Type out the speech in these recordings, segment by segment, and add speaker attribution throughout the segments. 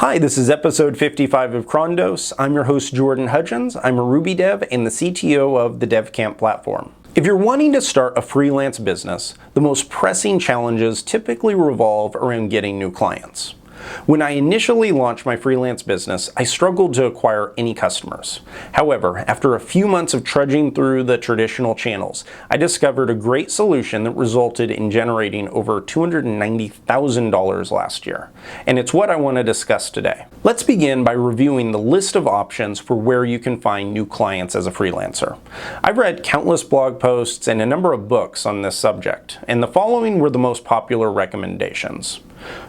Speaker 1: Hi, this is episode 55 of Crondos. I'm your host, Jordan Hudgens. I'm a Ruby dev and the CTO of the DevCamp platform. If you're wanting to start a freelance business, the most pressing challenges typically revolve around getting new clients. When I initially launched my freelance business, I struggled to acquire any customers. However, after a few months of trudging through the traditional channels, I discovered a great solution that resulted in generating over $290,000 last year. And it's what I want to discuss today. Let's begin by reviewing the list of options for where you can find new clients as a freelancer. I've read countless blog posts and a number of books on this subject, and the following were the most popular recommendations.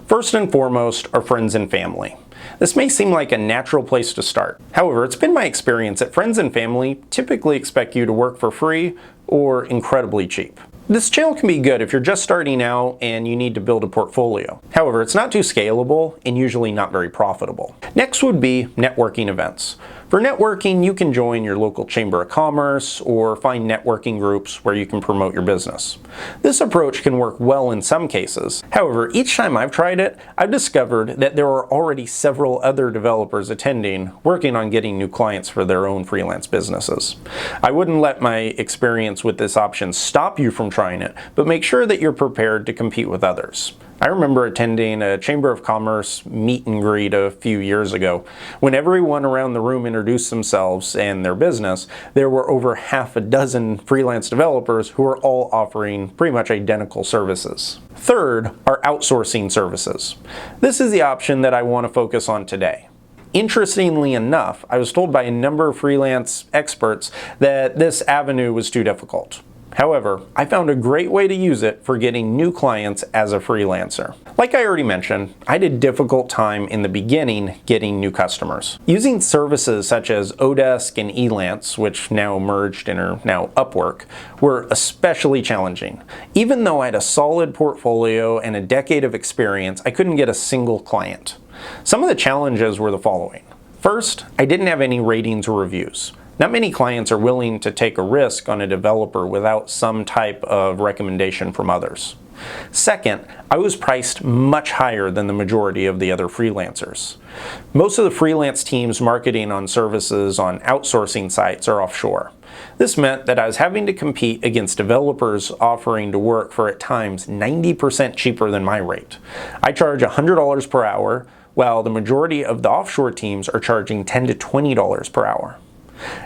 Speaker 1: First and foremost are friends and family. This may seem like a natural place to start. However, it's been my experience that friends and family typically expect you to work for free or incredibly cheap. This channel can be good if you're just starting out and you need to build a portfolio. However, it's not too scalable and usually not very profitable. Next would be networking events. For networking, you can join your local chamber of commerce or find networking groups where you can promote your business. This approach can work well in some cases. However, each time I've tried it, I've discovered that there are already several other developers attending, working on getting new clients for their own freelance businesses. I wouldn't let my experience with this option stop you from trying it, but make sure that you're prepared to compete with others. I remember attending a Chamber of Commerce meet and greet a few years ago. When everyone around the room introduced themselves and their business, there were over half a dozen freelance developers who were all offering pretty much identical services. Third are outsourcing services. This is the option that I want to focus on today. Interestingly enough, I was told by a number of freelance experts that this avenue was too difficult. However, I found a great way to use it for getting new clients as a freelancer. Like I already mentioned, I had a difficult time in the beginning getting new customers. Using services such as Odesk and Elance, which now merged and are now Upwork, were especially challenging. Even though I had a solid portfolio and a decade of experience, I couldn't get a single client. Some of the challenges were the following. First, I didn't have any ratings or reviews. Not many clients are willing to take a risk on a developer without some type of recommendation from others. Second, I was priced much higher than the majority of the other freelancers. Most of the freelance teams marketing on services on outsourcing sites are offshore. This meant that I was having to compete against developers offering to work for at times 90% cheaper than my rate. I charge $100 per hour, while the majority of the offshore teams are charging $10 to $20 per hour.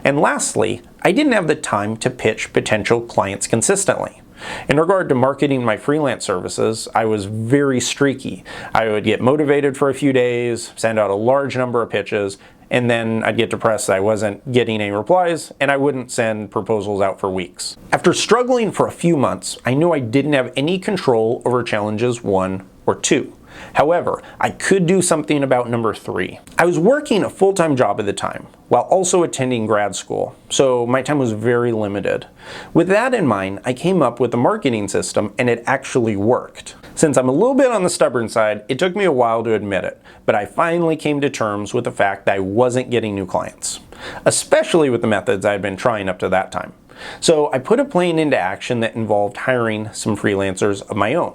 Speaker 1: And lastly, I didn't have the time to pitch potential clients consistently. In regard to marketing my freelance services, I was very streaky. I would get motivated for a few days, send out a large number of pitches, and then I'd get depressed that I wasn't getting any replies, and I wouldn't send proposals out for weeks. After struggling for a few months, I knew I didn't have any control over challenges 1 or 2. However, I could do something about number 3. I was working a full-time job at the time, while also attending grad school, so my time was very limited. With that in mind, I came up with a marketing system, and it actually worked. Since I'm a little bit on the stubborn side, it took me a while to admit it, but I finally came to terms with the fact that I wasn't getting new clients, especially with the methods I had been trying up to that time. So I put a plan into action that involved hiring some freelancers of my own.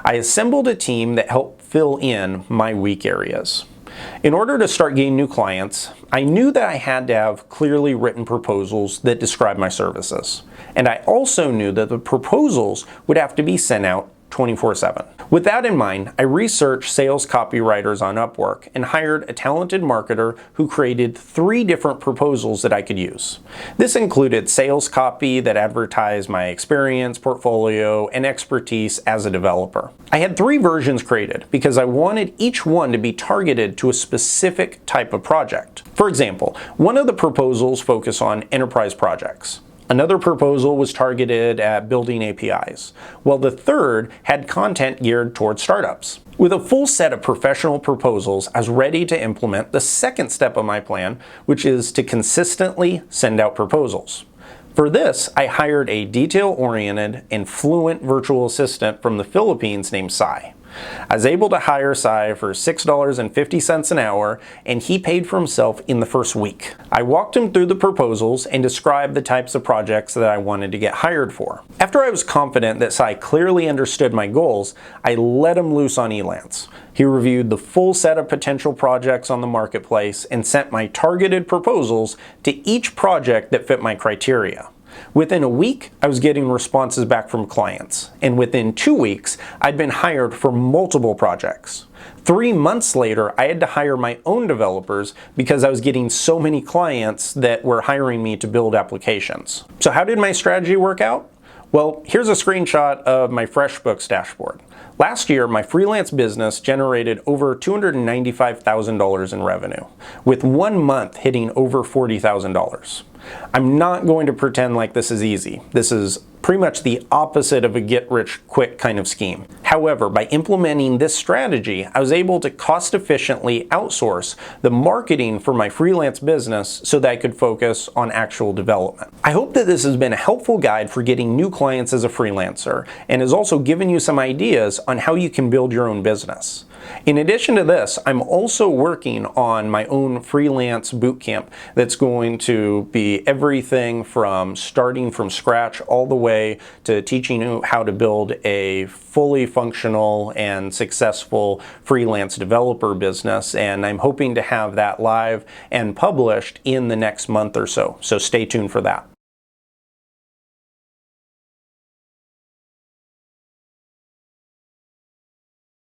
Speaker 1: I assembled a team that helped fill in my weak areas. In order to start getting new clients, I knew that I had to have clearly written proposals that describe my services. And I also knew that the proposals would have to be sent out 24/7. With that in mind, I researched sales copywriters on Upwork and hired a talented marketer who created 3 different proposals that I could use. This included sales copy that advertised my experience, portfolio, and expertise as a developer. I had 3 versions created because I wanted each one to be targeted to a specific type of project. For example, one of the proposals focused on enterprise projects. Another proposal was targeted at building APIs, while the third had content geared towards startups. With a full set of professional proposals, I was ready to implement the second step of my plan, which is to consistently send out proposals. For this, I hired a detail-oriented and fluent virtual assistant from the Philippines named Sai. I was able to hire Sai for $6.50 an hour, and he paid for himself in the first week. I walked him through the proposals and described the types of projects that I wanted to get hired for. After I was confident that Sai clearly understood my goals, I let him loose on Elance. He reviewed the full set of potential projects on the marketplace and sent my targeted proposals to each project that fit my criteria. Within a week, I was getting responses back from clients, and within 2 weeks, I'd been hired for multiple projects. 3 months later, I had to hire my own developers because I was getting so many clients that were hiring me to build applications. So how did my strategy work out? Well, here's a screenshot of my FreshBooks dashboard. Last year, my freelance business generated over $295,000 in revenue, with 1 month hitting over $40,000. I'm not going to pretend like this is easy. This is pretty much the opposite of a get-rich-quick kind of scheme. However, by implementing this strategy, I was able to cost-efficiently outsource the marketing for my freelance business so that I could focus on actual development. I hope that this has been a helpful guide for getting new clients as a freelancer and has also given you some ideas on how you can build your own business. In addition to this, I'm also working on my own freelance bootcamp that's going to be everything from starting from scratch all the way to teaching you how to build a fully functional and successful freelance developer business, and I'm hoping to have that live and published in the next month or so. So stay tuned for that.